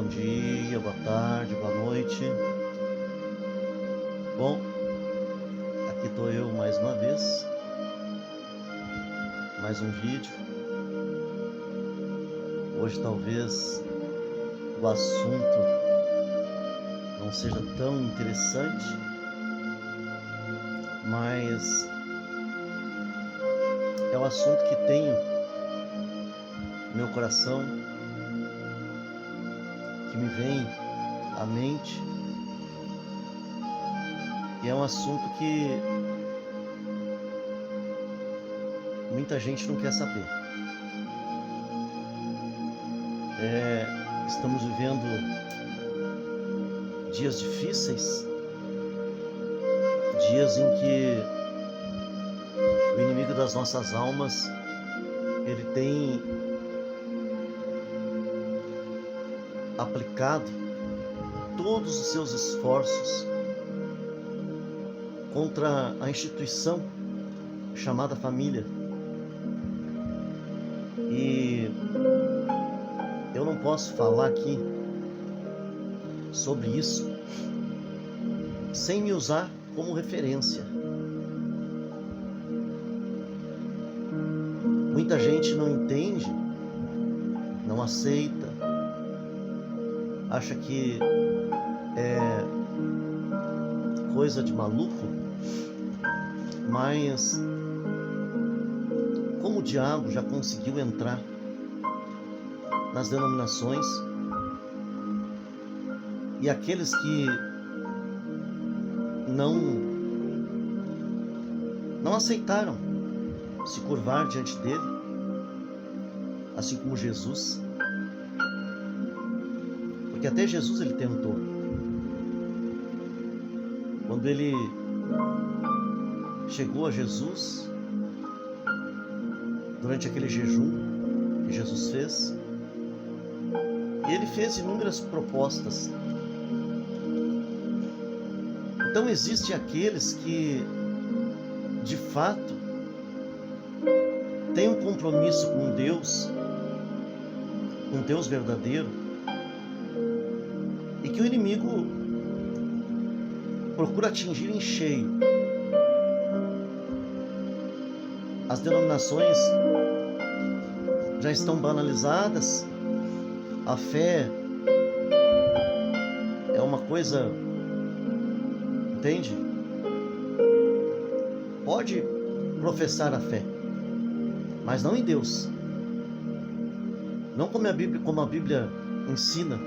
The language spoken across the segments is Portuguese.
Bom dia, boa tarde, boa noite. Bom, aqui estou eu mais uma vez, mais um vídeo. Hoje talvez o assunto não seja tão interessante, mas é um assunto que tenho no meu coração, que me vem à mente, e é um assunto que muita gente não quer saber. Estamos vivendo dias difíceis, dias em que o inimigo das nossas almas, ele tem aplicado todos os seus esforços contra a instituição chamada família. E eu não posso falar aqui sobre isso sem me usar como referência. Muita gente não entende, não aceita, acha que é coisa de maluco, mas como o diabo já conseguiu entrar nas denominações, e aqueles que não aceitaram se curvar diante dele, assim como Jesus, porque até Jesus ele tentou. Quando ele chegou a Jesus, durante aquele jejum que Jesus fez, ele fez inúmeras propostas. Então existem aqueles que, de fato, têm um compromisso com Deus verdadeiro, e que o inimigo procura atingir em cheio. As denominações já estão banalizadas, a fé é uma coisa, entende? Pode professar a fé, mas não em Deus, não como a Bíblia ensina.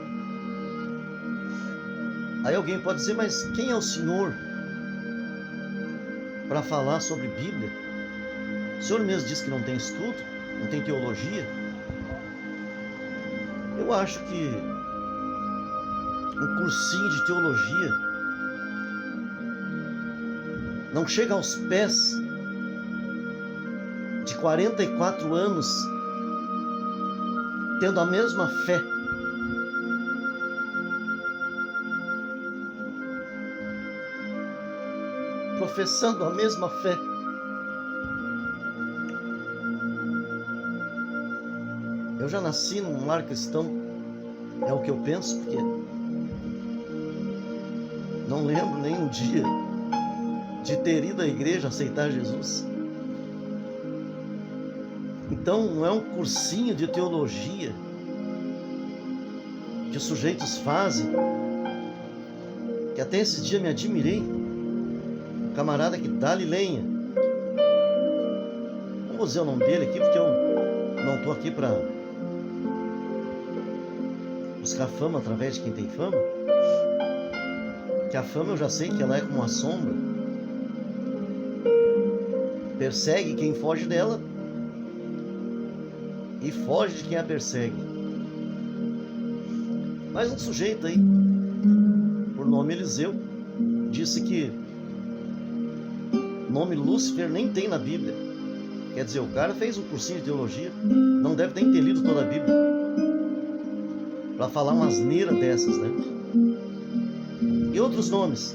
Aí alguém pode dizer, mas quem é o Senhor para falar sobre Bíblia? O Senhor mesmo diz que não tem estudo, não tem teologia. Eu acho que um cursinho de teologia não chega aos pés de 44 anos tendo a mesma fé, professando a mesma fé. Eu já nasci num lar cristão, é o que eu penso, porque não lembro nem um dia de ter ido à igreja aceitar Jesus. Então não é um cursinho de teologia que os sujeitos fazem, que até esse dia me admirei, um camarada que dá-lhe lenha. Não vou dizer o nome dele aqui, porque eu não estou aqui para buscar fama através de quem tem fama, que a fama eu já sei que ela é como uma sombra, persegue quem foge dela e foge de quem a persegue. Mas um sujeito aí, por nome Eliseu, disse que o nome Lúcifer nem tem na Bíblia. Quer dizer, o cara fez um cursinho de teologia, não deve nem ter lido toda a Bíblia para falar uma asneira dessas, né? E outros nomes.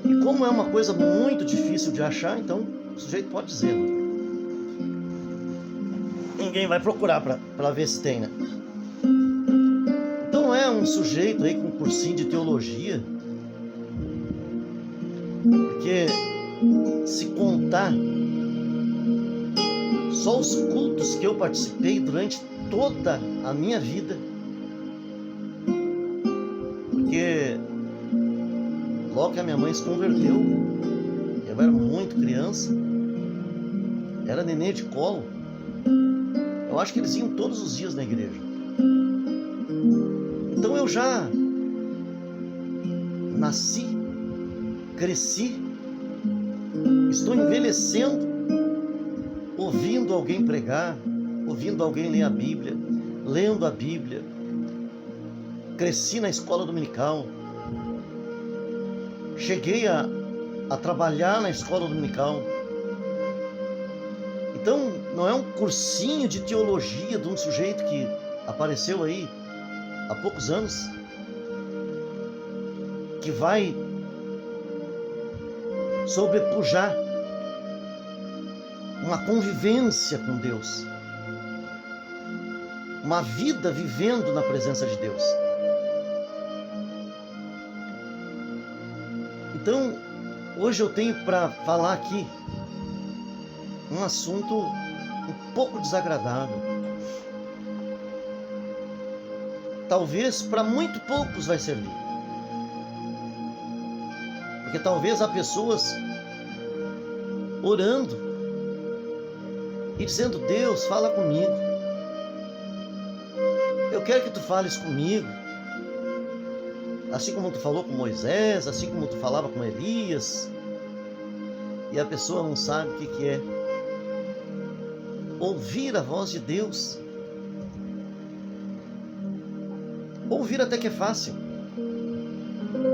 E como é uma coisa muito difícil de achar, então o sujeito pode dizer. Ninguém vai procurar para ver se tem, né? é um sujeito aí com cursinho de teologia, porque se contar só os cultos que eu participei durante toda a minha vida, porque logo que a minha mãe se converteu, eu era muito criança, era nenê de colo, eu acho que eles iam todos os dias na igreja. Então eu já nasci, cresci, estou envelhecendo, ouvindo alguém pregar, ouvindo alguém ler a Bíblia, lendo a Bíblia. Cresci na escola dominical, cheguei a trabalhar na escola dominical. Então não é um cursinho de teologia de um sujeito que apareceu aí há poucos anos, que vai sobrepujar uma convivência com Deus, uma vida vivendo na presença de Deus. Então, hoje eu tenho para falar aqui um assunto um pouco desagradável. Talvez para muito poucos vai servir. Porque talvez há pessoas orando e dizendo: Deus, fala comigo. Eu quero que tu fales comigo. Assim como tu falou com Moisés, assim como tu falava com Elias. E a pessoa não sabe o que é ouvir a voz de Deus. Ouvir até que é fácil,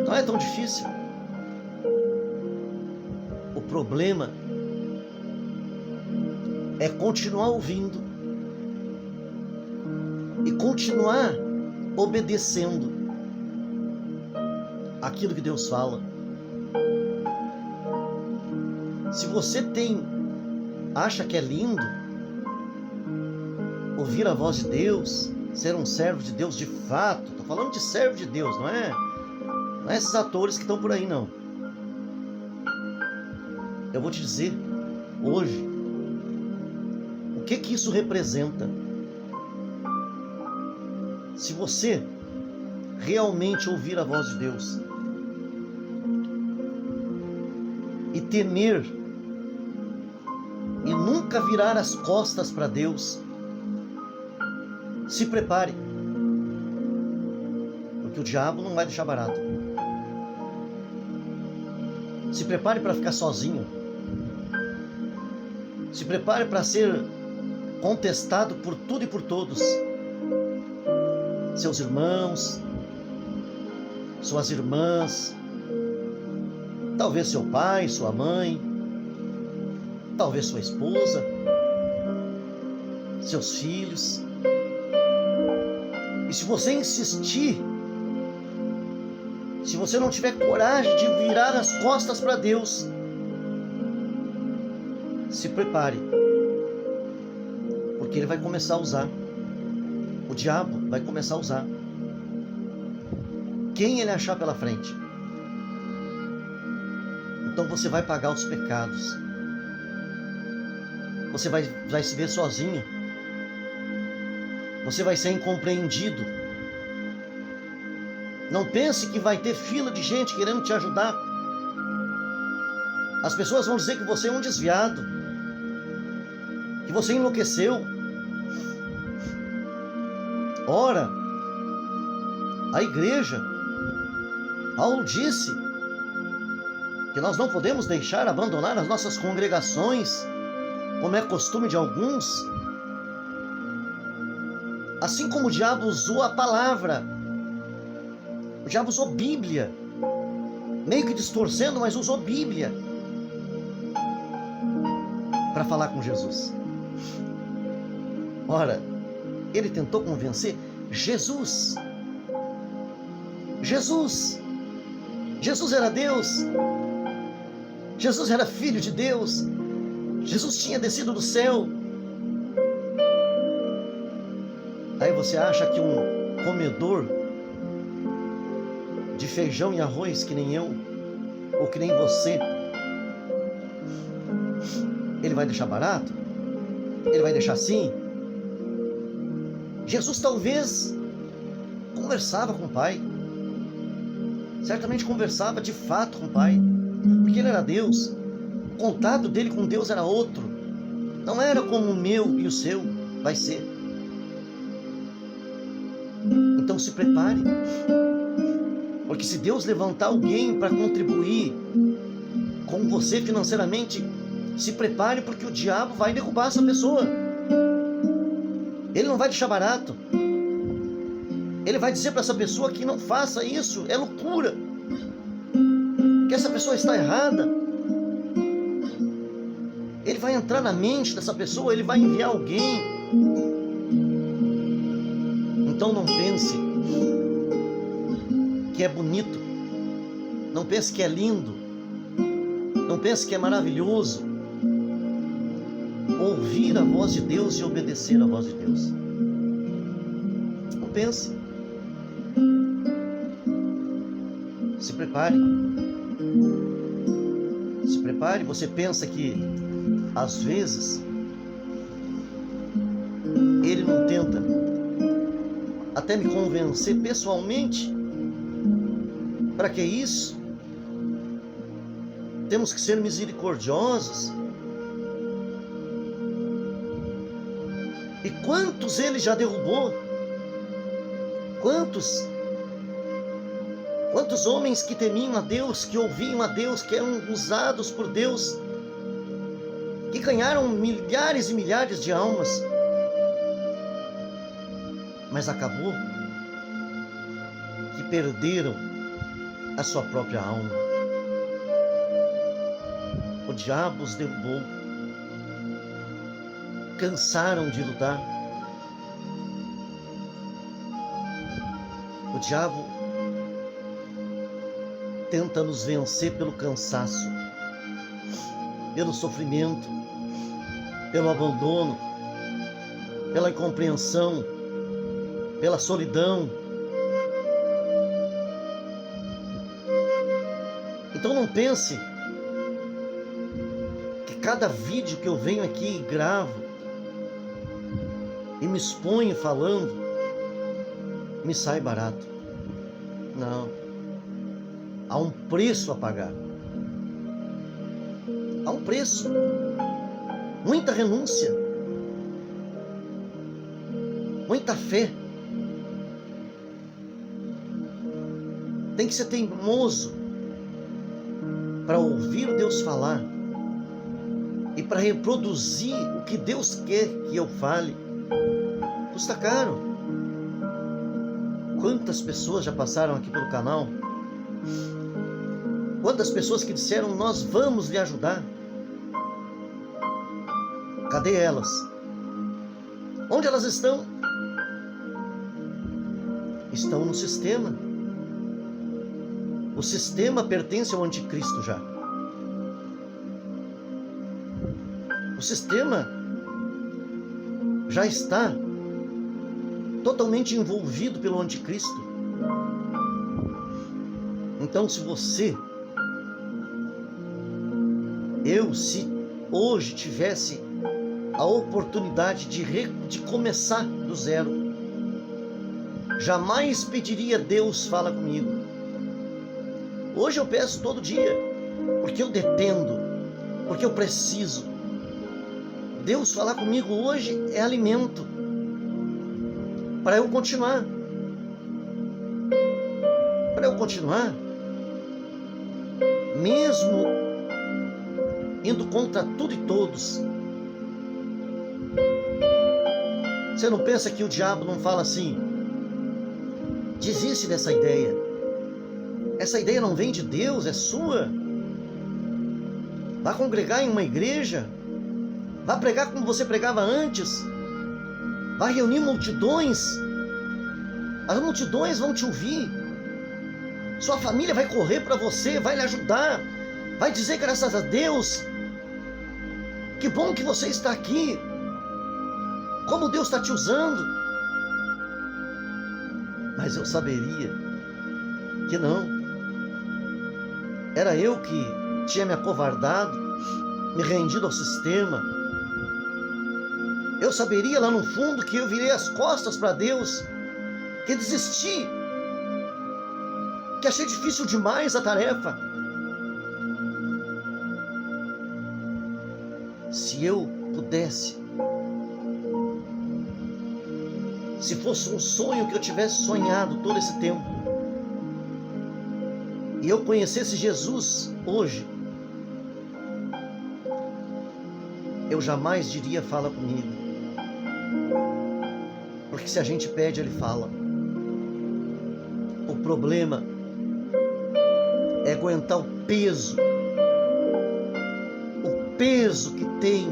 não é tão difícil. O problema é continuar ouvindo e continuar obedecendo aquilo que Deus fala. Se você acha que é lindo ouvir a voz de Deus, ser um servo de Deus de fato, estou falando de servo de Deus, não é esses atores que estão por aí, não. Eu vou te dizer hoje o que isso representa. Se você realmente ouvir a voz de Deus e temer e nunca virar as costas para Deus, se prepare, porque o diabo não vai deixar barato. Se prepare para ficar sozinho. Se prepare para ser contestado por tudo e por todos. Seus irmãos, suas irmãs, talvez seu pai, sua mãe, talvez sua esposa, seus filhos. E se você insistir, se você não tiver coragem de virar as costas para Deus, se prepare, porque ele vai começar a usar. O diabo vai começar a usar quem ele achar pela frente. Então você vai pagar os pecados. Você vai se ver sozinho. Você vai ser incompreendido. Não pense que vai ter fila de gente querendo te ajudar. As pessoas vão dizer que você é um desviado, que você enlouqueceu. Ora, a igreja, Paulo disse que nós não podemos deixar abandonar as nossas congregações, como é costume de alguns. Assim como o diabo usou a palavra, o diabo usou Bíblia, meio que distorcendo, mas usou Bíblia para falar com Jesus. Ora, ele tentou convencer Jesus. Jesus era Deus. Jesus era filho de Deus. Jesus tinha descido do céu. Aí você acha que um comedor de feijão e arroz que nem eu, ou que nem você, ele vai deixar barato? Ele vai deixar assim? Jesus talvez conversava com o Pai, certamente conversava de fato com o Pai, porque ele era Deus. O contato dele com Deus era outro, não era como o meu e o seu vai ser. Então se prepare, porque se Deus levantar alguém para contribuir com você financeiramente, se prepare, porque o diabo vai derrubar essa pessoa. Ele não vai deixar barato. Ele vai dizer para essa pessoa que não faça isso, é loucura, que essa pessoa está errada. Ele vai entrar na mente dessa pessoa, ele vai enviar alguém. Então não pense que é bonito, não pense que é lindo, não pense que é maravilhoso ouvir a voz de Deus e obedecer a voz de Deus. Não pense. Se prepare. Se prepare. Você pensa que às vezes ele não tenta até me convencer pessoalmente? Para que isso? Temos que ser misericordiosos. E quantos ele já derrubou? Quantos homens que temiam a Deus, que ouviam a Deus, que eram usados por Deus, que ganharam milhares e milhares de almas, mas acabou que perderam a sua própria alma. O diabo os derrubou, cansaram de lutar. O diabo tenta nos vencer pelo cansaço, pelo sofrimento, pelo abandono, pela incompreensão, pela solidão. Então não pense que cada vídeo que eu venho aqui e gravo e me exponho falando, me sai barato. Não. Há um preço a pagar. Há um preço. Muita renúncia. Muita fé. Tem que ser teimoso para ouvir Deus falar e para reproduzir o que Deus quer que eu fale. Custa caro. Quantas pessoas já passaram aqui pelo canal? Quantas pessoas que disseram: nós vamos lhe ajudar. Cadê elas? Onde elas estão? Estão no sistema. O sistema pertence ao anticristo já. O sistema já está totalmente envolvido pelo anticristo. Então, se hoje tivesse a oportunidade de começar do zero, jamais pediria: Deus, fala comigo. Hoje eu peço todo dia, porque eu dependo, porque eu preciso. Deus falar comigo hoje é alimento para eu continuar. Para eu continuar, mesmo indo contra tudo e todos. Você não pensa que o diabo não fala assim: desiste dessa ideia. Essa ideia não vem de Deus, é sua. Vá congregar em uma igreja. Vá pregar como você pregava antes. Vá reunir multidões. As multidões vão te ouvir. Sua família vai correr para você, vai lhe ajudar. Vai dizer: graças a Deus, que bom que você está aqui. Como Deus está te usando. Mas eu saberia que não. Era eu que tinha me acovardado, me rendido ao sistema. Eu saberia lá no fundo que eu virei as costas para Deus, que desisti, que achei difícil demais a tarefa. Se eu pudesse, se fosse um sonho que eu tivesse sonhado todo esse tempo, e eu conhecesse Jesus hoje, eu jamais diria fala comigo. Porque se a gente pede, Ele fala. O problema é aguentar o peso que tem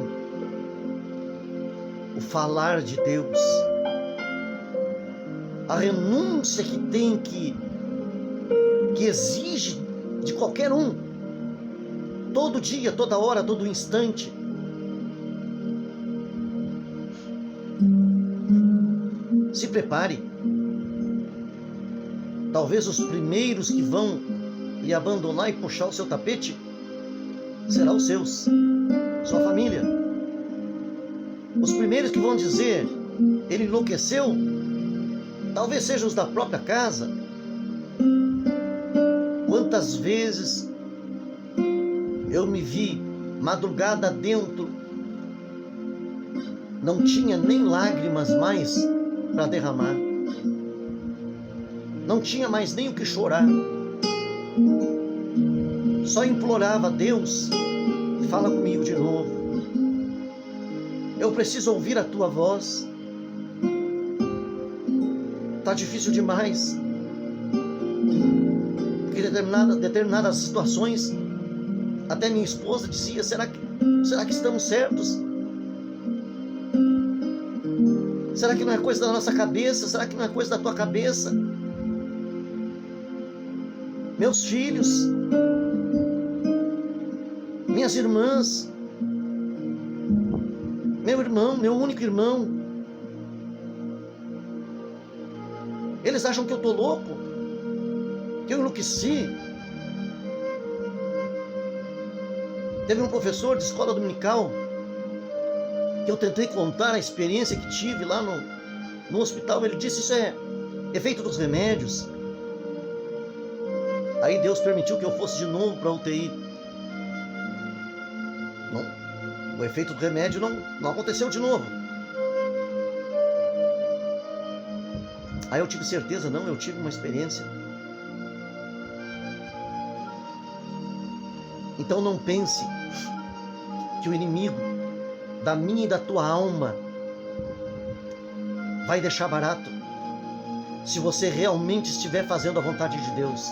o falar de Deus, a renúncia que tem que exige de qualquer um, todo dia, toda hora, todo instante. Se prepare. Talvez os primeiros que vão lhe abandonar e puxar o seu tapete serão os seus, sua família. Os primeiros que vão dizer, ele enlouqueceu, talvez sejam os da própria casa. Quantas vezes eu me vi madrugada dentro, não tinha nem lágrimas mais para derramar, não tinha mais nem o que chorar, só implorava: Deus, fala comigo de novo, eu preciso ouvir a tua voz, está difícil demais, porque determinadas situações, até minha esposa dizia: será que estamos certos? Será que não é coisa da nossa cabeça? Será que não é coisa da tua cabeça? Meus filhos, minhas irmãs, meu irmão, meu único irmão, eles acham que eu estou louco, que eu enlouqueci. Teve um professor de escola dominical que eu tentei contar a experiência que tive lá no hospital. Ele disse: isso é efeito dos remédios. Aí Deus permitiu que eu fosse de novo para a UTI. Não, o efeito do remédio não aconteceu de novo. Aí eu tive certeza, não, eu tive uma experiência. Então não pense que o inimigo da minha e da tua alma vai deixar barato, se você realmente estiver fazendo a vontade de Deus.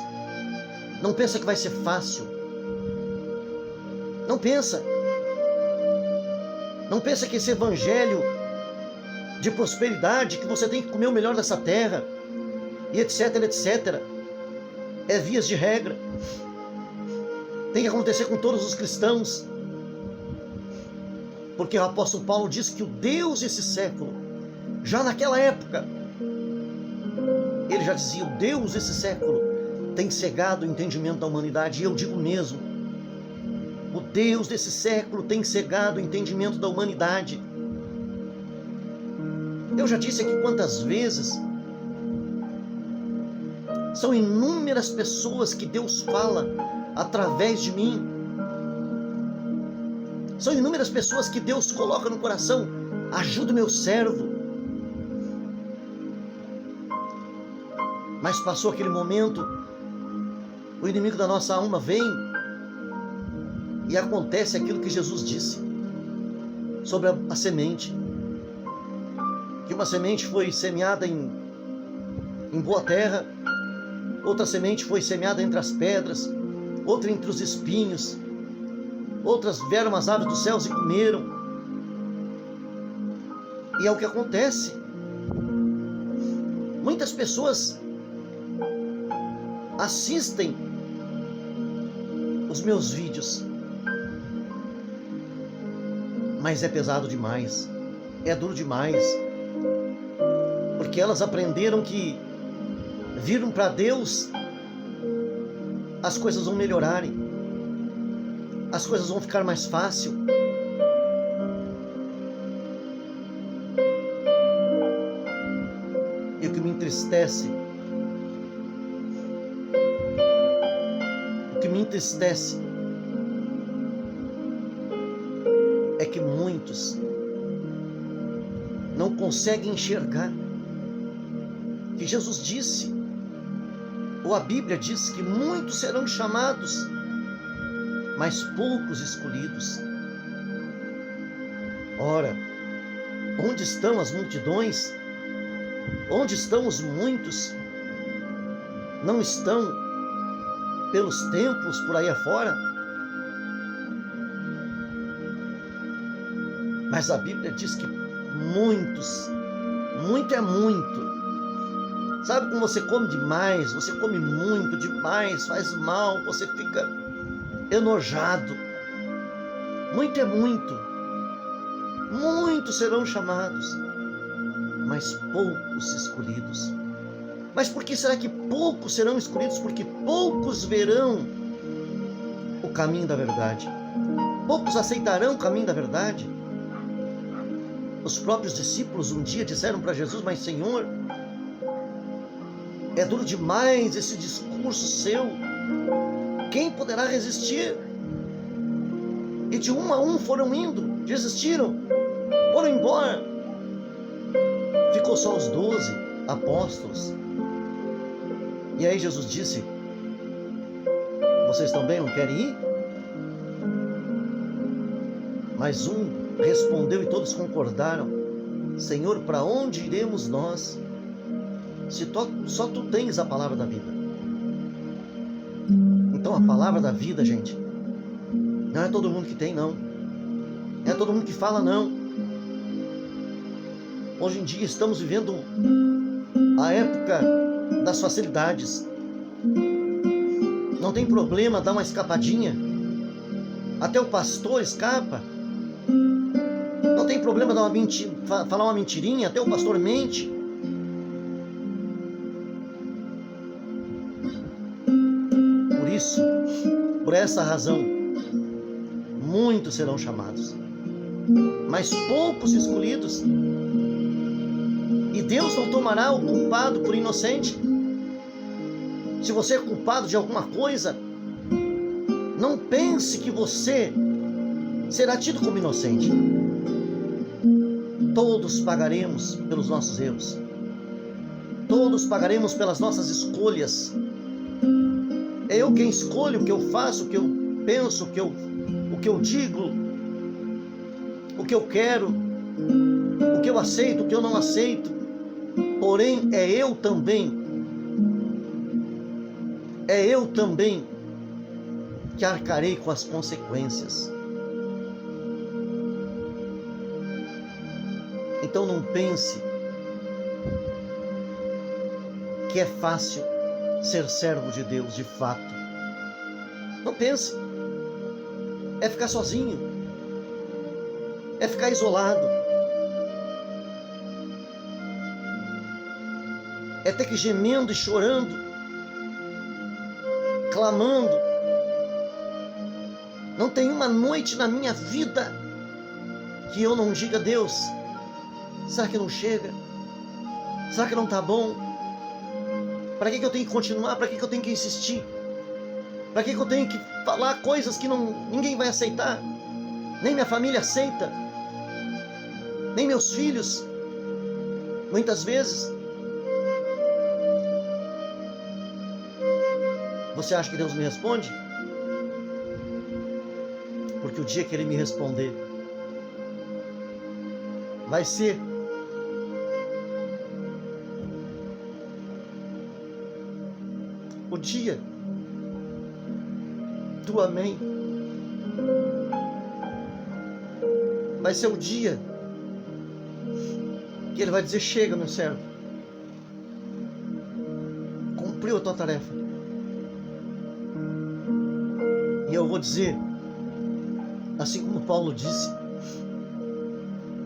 Não pensa que vai ser fácil. Não pensa que esse evangelho de prosperidade, que você tem que comer o melhor dessa terra, e etc, etc, é vias de regra, tem que acontecer com todos os cristãos. Porque o apóstolo Paulo diz que o Deus desse século, já naquela época, ele já dizia: o Deus desse século tem cegado o entendimento da humanidade. E eu digo mesmo, o Deus desse século tem cegado o entendimento da humanidade. Eu já disse aqui quantas vezes, são inúmeras pessoas que Deus fala através de mim. São inúmeras pessoas que Deus coloca no coração: ajuda o meu servo. Mas passou aquele momento, o inimigo da nossa alma vem e acontece aquilo que Jesus disse sobre a semente. Que uma semente foi semeada em boa terra, outra semente foi semeada entre as pedras, outra entre os espinhos, outras vieram as aves dos céus e comeram. E é o que acontece. Muitas pessoas assistem os meus vídeos, mas é pesado demais, é duro demais, porque elas aprenderam que viram para Deus as coisas vão melhorarem, as coisas vão ficar mais fácil. E o que me entristece, é que muitos não conseguem enxergar que Jesus disse, ou a Bíblia diz, que muitos serão chamados, mas poucos escolhidos. Ora, onde estão as multidões? Onde estão os muitos? Não estão pelos templos por aí afora? Mas a Bíblia diz que muitos, muito é muito. Sabe como você come demais, você come muito demais, faz mal, você fica enojado. Muito é muito. Muitos serão chamados, mas poucos escolhidos. Mas por que será que poucos serão escolhidos? Porque poucos verão o caminho da verdade. Poucos aceitarão o caminho da verdade. Os próprios discípulos um dia disseram para Jesus: mas Senhor, é duro demais esse discurso seu. Quem poderá resistir? E de um a um foram indo, desistiram, foram embora. Ficou só os 12 apóstolos. E aí Jesus disse: vocês também não querem ir? Mas um respondeu e todos concordaram: Senhor, para onde iremos nós? Se só tu tens a palavra da vida. Então a palavra da vida, gente, não é todo mundo que tem, não. Não é todo mundo que fala, não. Hoje em dia estamos vivendo a época das facilidades. Não tem problema dar uma escapadinha. Até o pastor escapa. Não tem problema dar falar uma mentirinha. Até o pastor mente. Por isso, por essa razão, muitos serão chamados, mas poucos escolhidos. E Deus não tomará o culpado por inocente. Se você é culpado de alguma coisa, não pense que você será tido como inocente. Todos pagaremos pelos nossos erros. Todos pagaremos pelas nossas escolhas. É eu quem escolho o que eu faço, o que eu penso, o que eu digo, o que eu quero, o que eu aceito, o que eu não aceito. Porém, é eu também que arcarei com as consequências. Então não pense que é fácil ser servo de Deus de fato. Não pense. É ficar sozinho. É ficar isolado. É ter que gemendo e chorando, clamando. Não tem uma noite na minha vida que eu não diga: Deus, será que não chega? Será que não está bom? Para que eu tenho que continuar? Para que eu tenho que insistir? Para que eu tenho que falar coisas que ninguém vai aceitar? Nem minha família aceita, nem meus filhos. Muitas vezes. Você acha que Deus me responde? Porque o dia que Ele me responder vai ser o dia do amém. Vai ser o dia que Ele vai dizer: chega, meu servo, cumpriu a tua tarefa. E eu vou dizer, assim como Paulo disse: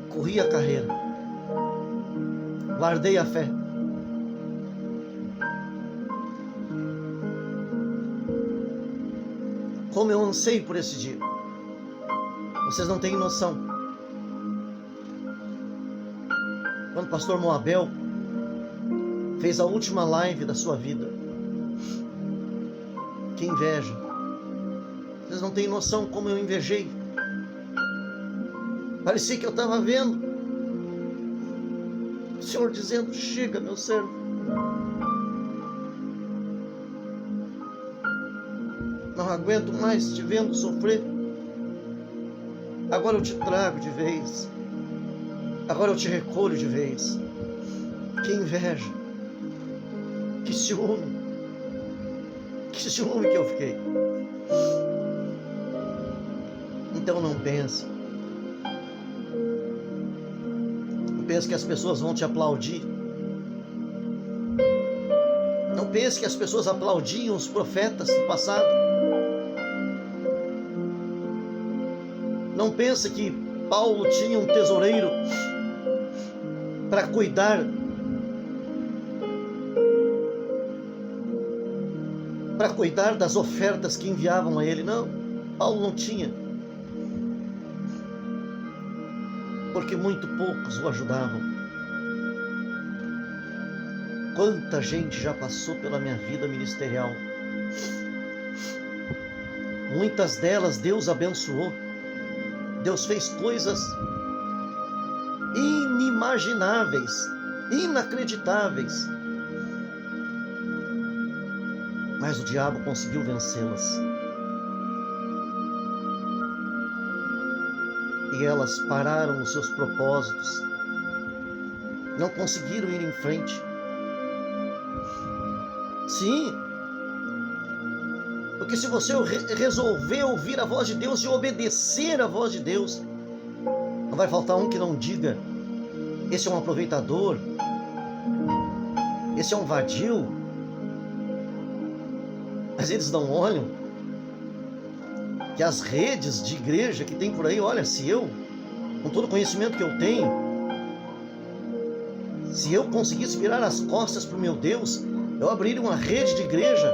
corri a carreira, guardei a fé. Como eu anseio por esse dia. Vocês não têm noção. Quando o pastor Moabel fez a última live da sua vida, que inveja. Vocês não têm noção como eu invejei. Parecia que eu estava vendo o Senhor dizendo: chega, meu servo. Não aguento mais te vendo sofrer. Agora eu te trago de vez. Agora eu te recolho de vez. Que inveja. Que ciúme. Que ciúme que eu fiquei. Então não pense. Não pense que as pessoas vão te aplaudir. Não pense que as pessoas aplaudiam os profetas do passado. Não pense que Paulo tinha um tesoureiro para cuidar, das ofertas que enviavam a ele. Não, Paulo não tinha, porque muito poucos o ajudavam. Quanta gente já passou pela minha vida ministerial. Muitas delas Deus abençoou. Deus fez coisas inimagináveis, inacreditáveis. Mas o diabo conseguiu vencê-las. E elas pararam os seus propósitos. Não conseguiram ir em frente. Sim. Porque se você resolver ouvir a voz de Deus e obedecer a voz de Deus, não vai faltar um que não diga: esse é um aproveitador, esse é um vadio. Mas eles não olham que as redes de igreja que tem por aí, olha, se eu, com todo o conhecimento que eu tenho, se eu conseguisse virar as costas para o meu Deus, eu abriria uma rede de igreja.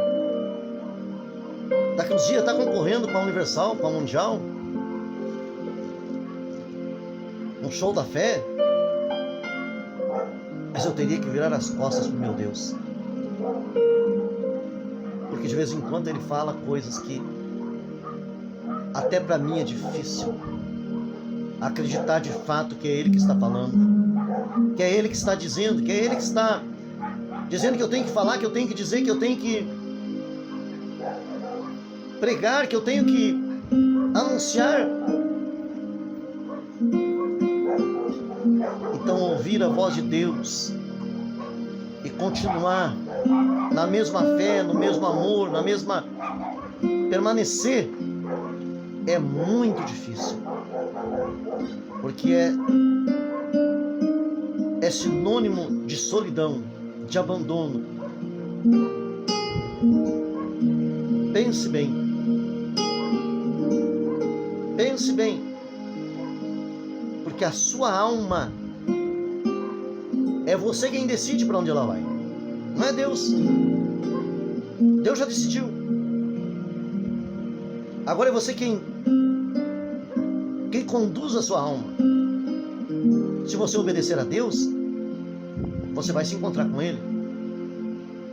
Daqui uns dias está concorrendo com a Universal, com a Mundial, um show da fé. Mas eu teria que virar as costas para o meu Deus, porque de vez em quando ele fala coisas que até para mim é difícil acreditar de fato que é ele que está falando, que é ele que está dizendo, que é ele que está dizendo que eu tenho que falar, que eu tenho que dizer, que eu tenho que pregar, que eu tenho que anunciar. Então ouvir a voz de Deus e continuar na mesma fé, no mesmo amor, permanecer é muito difícil, porque é sinônimo de solidão, de abandono. Pense bem. Pense bem, porque a sua alma é você quem decide para onde ela vai, não é Deus. Deus já decidiu. Agora é você quem conduz a sua alma. Se você obedecer a Deus, você vai se encontrar com Ele.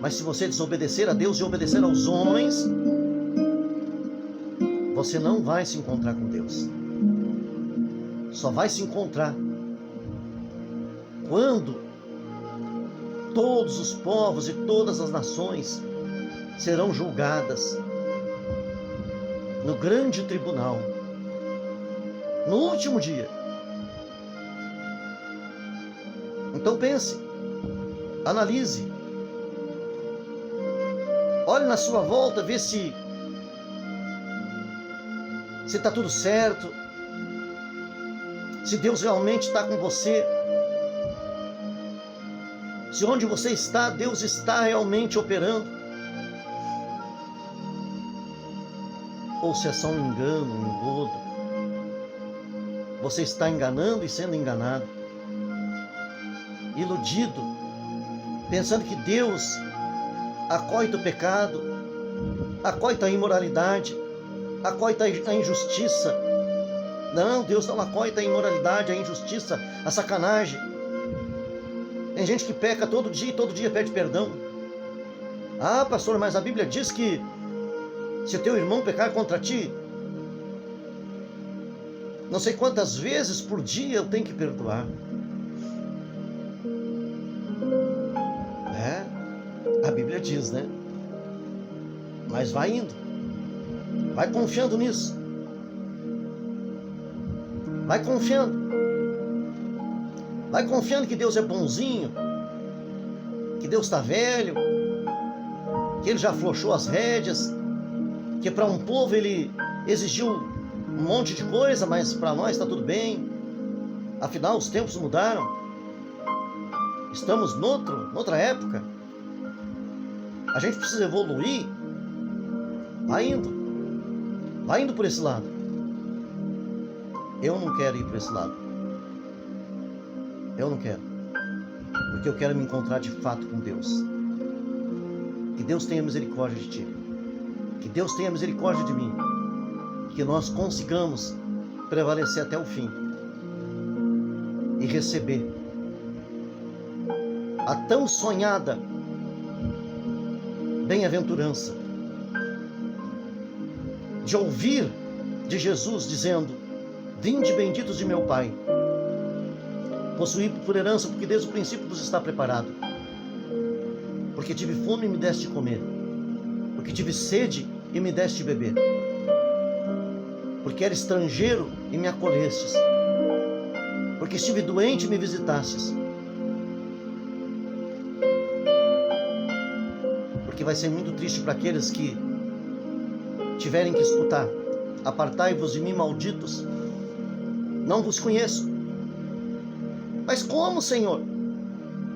Mas se você desobedecer a Deus e obedecer aos homens, você não vai se encontrar com Deus. Só vai se encontrar quando todos os povos e todas as nações serão julgadas no grande tribunal, no último dia. Então pense, analise, olhe na sua volta, vê se está tudo certo, se Deus realmente está com você, se onde você está, Deus está realmente operando, ou se é só um engano, um engodo. Você está enganando e sendo enganado, iludido, pensando que Deus acoita o pecado, acoita a imoralidade, acoita a injustiça. Não, Deus não acoita a imoralidade, a injustiça, a sacanagem. Tem gente que peca todo dia e todo dia pede perdão. Ah, pastor, mas a Bíblia diz que se teu irmão pecar contra ti, não sei quantas vezes por dia eu tenho que perdoar. A Bíblia diz, né? Mas vai indo, vai confiando nisso, vai confiando que Deus é bonzinho, que Deus está velho, que Ele já afrouxou as rédeas, que para um povo Ele exigiu um monte de coisa, mas para nós está tudo bem. Afinal, os tempos mudaram, estamos noutra época. A gente precisa evoluir. Vai indo por esse lado. Eu não quero ir por esse lado. Eu não quero, porque eu quero me encontrar de fato com Deus. Que Deus tenha misericórdia de ti, que Deus tenha misericórdia de mim, que nós consigamos prevalecer até o fim e receber a tão sonhada bem-aventurança de ouvir de Jesus dizendo: vinde benditos de meu Pai, possuí por herança, porque desde o princípio vos está preparado. Porque tive fome e me deste de comer, porque tive sede e me deste de beber, porque era estrangeiro e me acolhestes, porque estive doente e me visitastes. Porque vai ser muito triste para aqueles que tiverem que escutar: apartai-vos de mim, malditos, não vos conheço. Mas como, Senhor?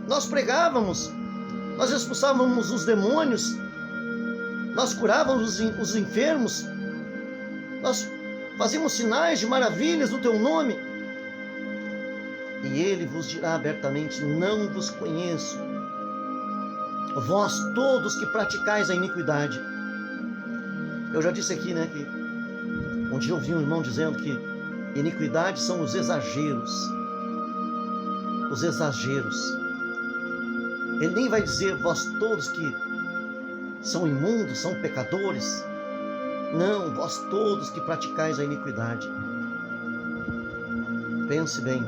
Nós pregávamos, nós expulsávamos os demônios, nós curávamos os enfermos, nós fazíamos sinais de maravilhas no teu nome. E Ele vos dirá abertamente: não vos conheço, vós todos que praticais a iniquidade. Eu já disse aqui, né, que um dia eu ouvi um irmão dizendo que iniquidade são os exageros. Os exageros. Ele nem vai dizer vós todos que são imundos, são pecadores. Não, vós todos que praticais a iniquidade. Pense bem.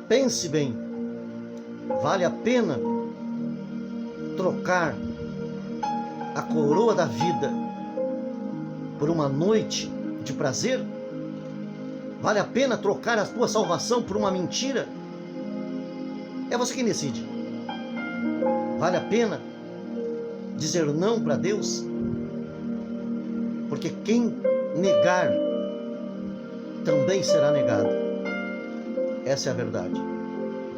Pense bem. Vale a pena trocar a coroa da vida por uma noite de prazer? Vale a pena trocar a tua salvação por uma mentira? É você quem decide. Vale a pena dizer não para Deus? Porque quem negar também será negado. Essa é a verdade.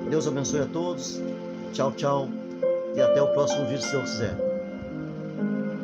Deus abençoe a todos. Tchau, tchau. E até o próximo vídeo, se Deus quiser.